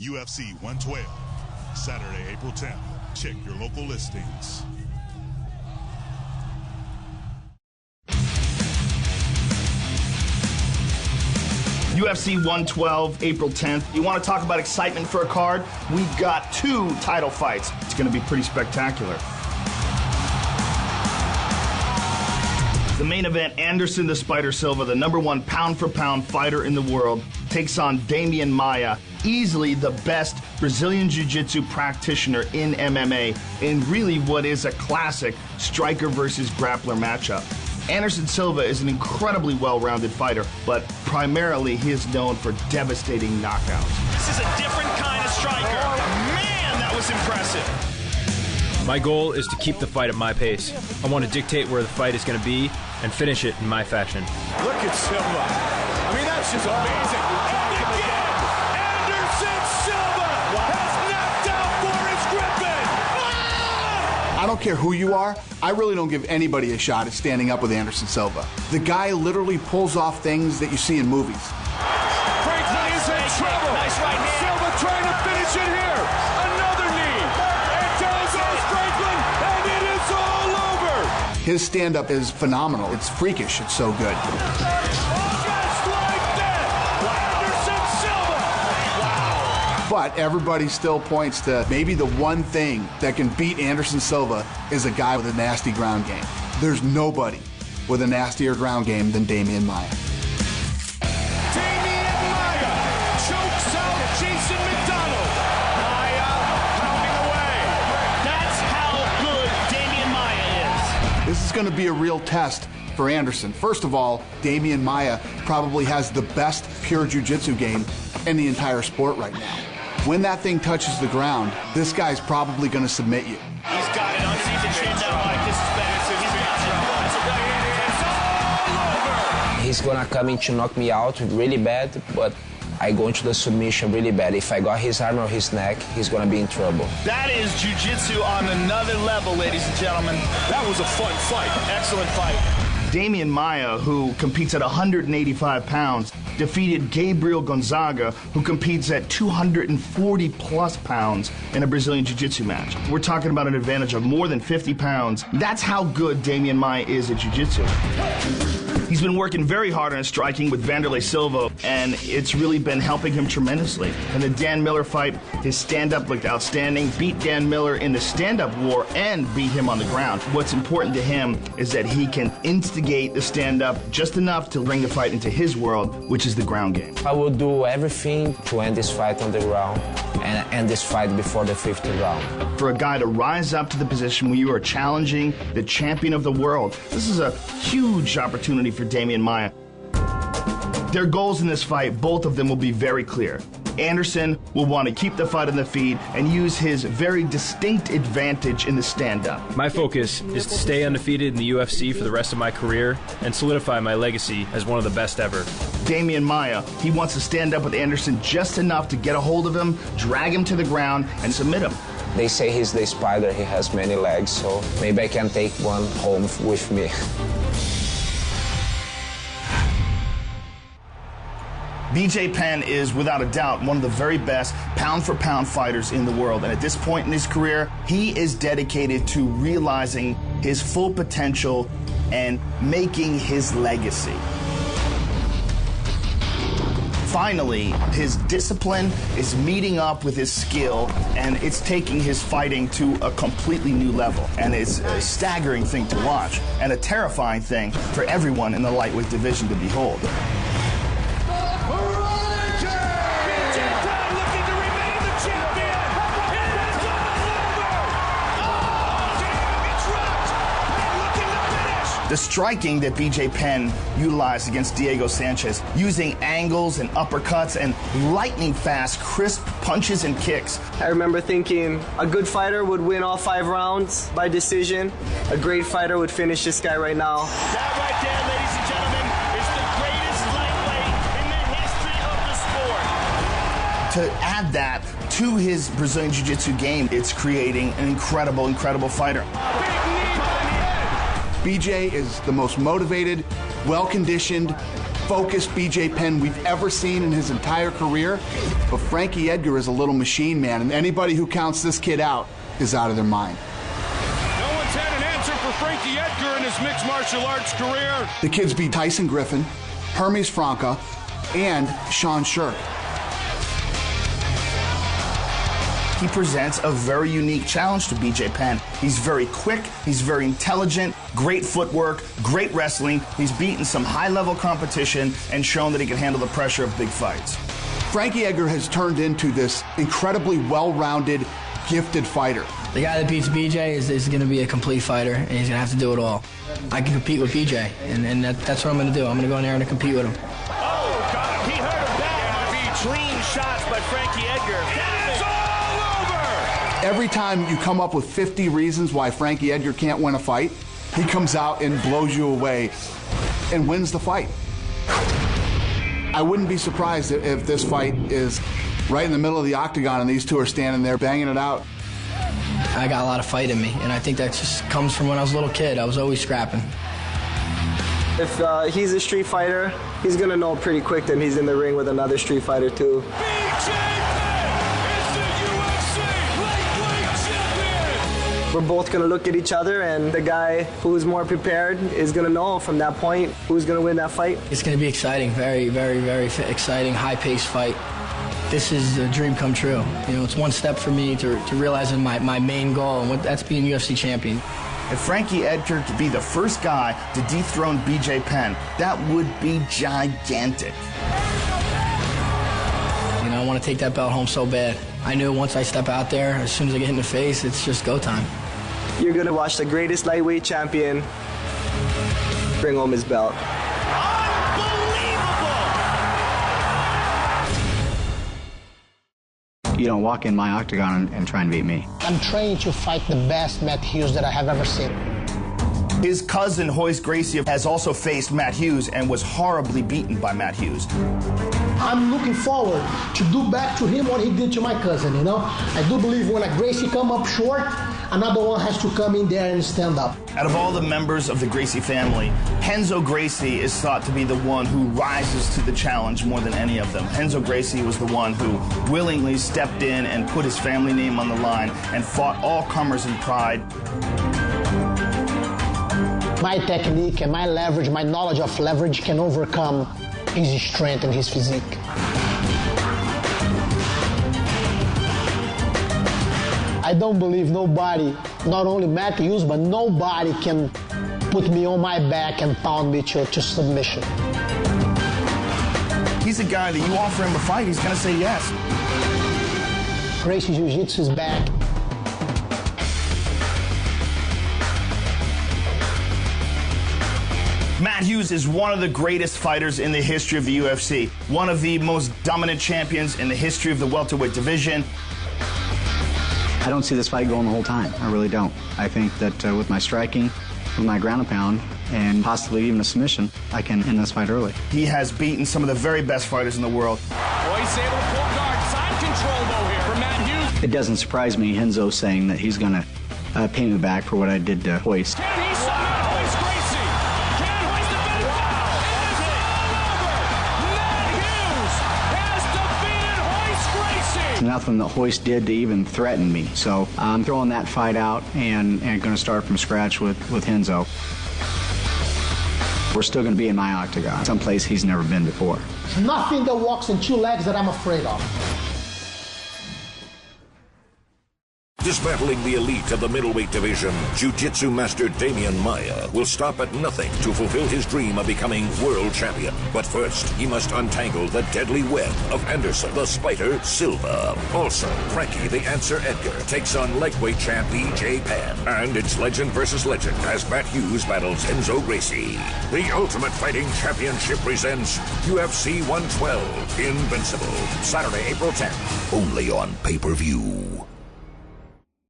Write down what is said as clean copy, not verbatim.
UFC 112, Saturday, April 10th. Check your local listings. UFC 112, April 10th. You want to talk about excitement for a card? We've got 2 title fights. It's going to be pretty spectacular. The main event, Anderson the Spider Silva, the #1 pound-for-pound fighter in the world, takes on Demian Maia, easily the best Brazilian Jiu-Jitsu practitioner in MMA, in really what is a classic striker versus grappler matchup. Anderson Silva is an incredibly well-rounded fighter, but primarily he is known for devastating knockouts. This is a different kind of striker. Man, that was impressive. My goal is to keep the fight at my pace. I want to dictate where the fight is going to be and finish it in my fashion. Look at Silva. I mean, that's just amazing. And again, Anderson Silva has knocked out Boris Griffin. I don't care who you are, I really don't give anybody a shot at standing up with Anderson Silva. The guy literally pulls off things that you see in movies. Franklin is in trouble. Nice right hand. Silva trying to finish it here. Another knee. And down goes Franklin, and it is all over. His stand-up is phenomenal. It's freakish. It's so good. Just like that. Anderson Silva. Wow. But everybody still points to maybe the one thing that can beat Anderson Silva is a guy with a nasty ground game. There's nobody with a nastier ground game than Demian Maia. Demian Maia chokes out Jason McDonald. Maia pounding away. That's how good Demian Maia is. This is going to be a real test for Anderson. First of all, Demian Maia probably has the best pure jiu-jitsu game in the entire sport right now. When that thing touches the ground, this guy's probably going to submit you. He's got it underneath the chin now, Mike. This is bad. He's got it. It's all over. He's gonna come in to knock me out really bad, but I go into the submission really bad. If I got his arm or his neck, he's gonna be in trouble. That is jiu-jitsu on another level, ladies and gentlemen. That was a fun fight. Excellent fight. Demian Maia, who competes at 185 pounds, defeated Gabriel Gonzaga, who competes at 240-plus pounds in a Brazilian Jiu-Jitsu match. We're talking about an advantage of more than 50 pounds. That's how good Demian Maia is at Jiu-Jitsu. He's been working very hard on his striking with Vanderlei Silva, and it's really been helping him tremendously. In the Dan Miller fight, his stand-up looked outstanding, beat Dan Miller in the stand-up war, and beat him on the ground. What's important to him is that he can instigate the stand-up just enough to bring the fight into his world, which is the ground game. I will do everything to end this fight on the ground and end this fight before the 5th round. For a guy to rise up to the position where you are challenging the champion of the world, this is a huge opportunity for Demian Maia. Their goals in this fight, both of them will be very clear. Anderson will want to keep the fight on the feet and use his very distinct advantage in the stand-up. My focus is to stay undefeated in the UFC for the rest of my career and solidify my legacy as one of the best ever. Demian Maia, he wants to stand up with Anderson just enough to get a hold of him, drag him to the ground, and submit him. They say he's the spider, he has many legs, so maybe I can take one home with me. BJ Penn is, without a doubt, one of the very best pound-for-pound fighters in the world. And at this point in his career, he is dedicated to realizing his full potential and making his legacy. Finally, his discipline is meeting up with his skill, and it's taking his fighting to a completely new level. And it's a staggering thing to watch, and a terrifying thing for everyone in the lightweight division to behold. The striking that BJ Penn utilized against Diego Sanchez, using angles and uppercuts and lightning-fast, crisp punches and kicks. I remember thinking a good fighter would win all 5 rounds by decision. A great fighter would finish this guy right now. That right there, ladies and gentlemen, is the greatest lightweight in the history of the sport. To add that to his Brazilian Jiu-Jitsu game, it's creating an incredible, incredible fighter. BJ is the most motivated, well-conditioned focused BJ Penn we've ever seen in his entire career. But Frankie Edgar is a little machine, man, and anybody who counts this kid out is out of their mind. No one's had an answer for Frankie Edgar in his mixed martial arts career. The kids beat Tyson Griffin, Hermes Franca, and Sean Shirk. He presents a very unique challenge to BJ Penn. He's very quick, he's very intelligent, great footwork, great wrestling. He's beaten some high-level competition and shown that he can handle the pressure of big fights. Frankie Edgar has turned into this incredibly well-rounded, gifted fighter. The guy that beats BJ is going to be a complete fighter, and he's going to have to do it all. I can compete with BJ, and that's what I'm going to do. I'm going to go in there and compete with him. Oh, God, he hurt him bad. Clean shots by Frankie Edgar. It's all over! Every time you come up with 50 reasons why Frankie Edgar can't win a fight, he comes out and blows you away and wins the fight. I wouldn't be surprised if this fight is right in the middle of the octagon and these two are standing there banging it out. I got a lot of fight in me, and I think that just comes from when I was a little kid. I was always scrapping. If he's a street fighter, he's going to know pretty quick that he's in the ring with another street fighter too. BJ Penn is the UFC lightweight champion! We're both going to look at each other, and the guy who's more prepared is going to know from that point who's going to win that fight. It's going to be exciting, very, very, very exciting, high-paced fight. This is a dream come true. You know, it's one step for me to realizing my main goal, and that's being UFC champion. If Frankie Edgar could be the first guy to dethrone BJ Penn, that would be gigantic. You know, I want to take that belt home so bad. I knew once I step out there, as soon as I get in the face, it's just go time. You're going to watch the greatest lightweight champion bring home his belt. You don't walk in my octagon and try and beat me. I'm trying to fight the best Matt Hughes that I have ever seen. His cousin, Gracie, has also faced Matt Hughes and was horribly beaten by Matt Hughes. I'm looking forward to do back to him what he did to my cousin, you know? I do believe when a Gracie come up short, another one has to come in there and stand up. Out of all the members of the Gracie family, Renzo Gracie is thought to be the one who rises to the challenge more than any of them. Renzo Gracie was the one who willingly stepped in and put his family name on the line and fought all comers in pride. My technique and my leverage, my knowledge of leverage can overcome his strength and his physique. I don't believe nobody, not only Matt Hughes, but nobody can put me on my back and pound me to submission. He's a guy that you offer him a fight, he's going to say yes. Gracie Jiu-Jitsu is back. Matt Hughes is one of the greatest fighters in the history of the UFC, one of the most dominant champions in the history of the welterweight division. I don't see this fight going the whole time. I really don't. I think that with my striking, with my ground and pound, and possibly even a submission, I can end this fight early. He has beaten some of the very best fighters in the world. Royce able to pull guard. Side control, though, here for Matt Hughes. It doesn't surprise me, Renzo saying that he's going to pay me back for what I did to Royce. Can he somehow hoist Gracie? Can Royce defend? Wow! It is all over! Matt Hughes has defeated Royce Gracie! Nothing that Hoist did to even threaten me. So I'm throwing that fight out and going to start from scratch with Renzo. We're still going to be in my octagon, someplace he's never been before. Nothing that walks in two legs that I'm afraid of. Dismantling the elite of the middleweight division, Jiu-Jitsu master Damian Maia will stop at nothing to fulfill his dream of becoming world champion. But first, he must untangle the deadly web of Anderson the Spider Silva. Also, Frankie the Answer Edgar takes on lightweight champ BJ Penn. And it's legend versus legend as Matt Hughes battles Renzo Gracie. The Ultimate Fighting Championship presents UFC 112 Invincible. Saturday, April 10th, only on pay-per-view.